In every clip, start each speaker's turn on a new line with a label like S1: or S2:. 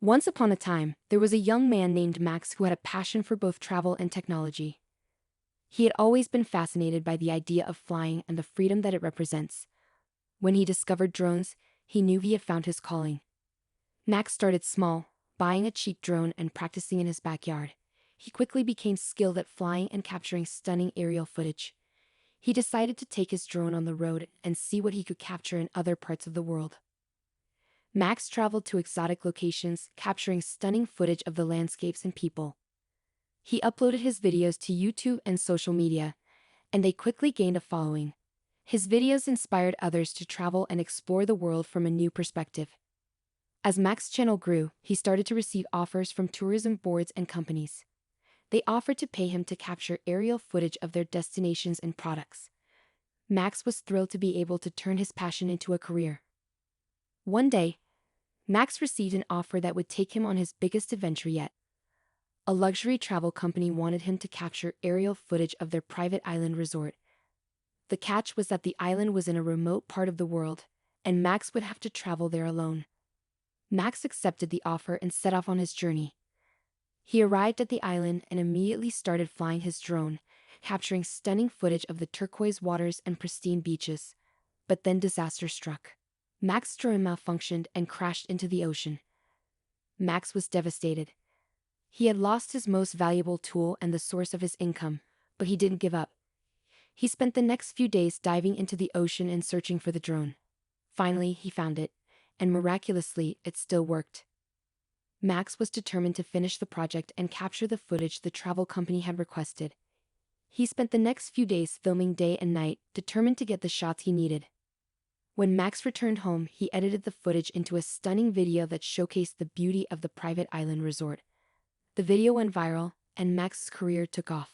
S1: Once upon a time, there was a young man named Max who had a passion for both travel and technology. He had always been fascinated by the idea of flying and the freedom that it represents. When he discovered drones, he knew he had found his calling. Max started small, buying a cheap drone and practicing in his backyard. He quickly became skilled at flying and capturing stunning aerial footage. He decided to take his drone on the road and see what he could capture in other parts of the world. Max traveled to exotic locations, capturing stunning footage of the landscapes and people. He uploaded his videos to YouTube and social media, and they quickly gained a following. His videos inspired others to travel and explore the world from a new perspective. As Max's channel grew, he started to receive offers from tourism boards and companies. They offered to pay him to capture aerial footage of their destinations and products. Max was thrilled to be able to turn his passion into a career. One day, Max received an offer that would take him on his biggest adventure yet. A luxury travel company wanted him to capture aerial footage of their private island resort. The catch was that the island was in a remote part of the world, and Max would have to travel there alone. Max accepted the offer and set off on his journey. He arrived at the island and immediately started flying his drone, capturing stunning footage of the turquoise waters and pristine beaches. But then disaster struck. Max's drone malfunctioned and crashed into the ocean. Max was devastated. He had lost his most valuable tool and the source of his income, but he didn't give up. He spent the next few days diving into the ocean and searching for the drone. Finally, he found it, and miraculously, it still worked. Max was determined to finish the project and capture the footage the travel company had requested. He spent the next few days filming day and night, determined to get the shots he needed. When Max returned home, he edited the footage into a stunning video that showcased the beauty of the private island resort. The video went viral, and Max's career took off.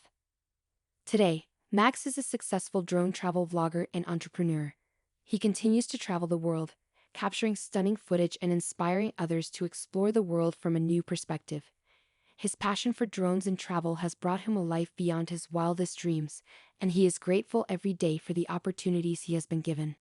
S1: Today, Max is a successful drone travel vlogger and entrepreneur. He continues to travel the world, capturing stunning footage and inspiring others to explore the world from a new perspective. His passion for drones and travel has brought him a life beyond his wildest dreams, and he is grateful every day for the opportunities he has been given.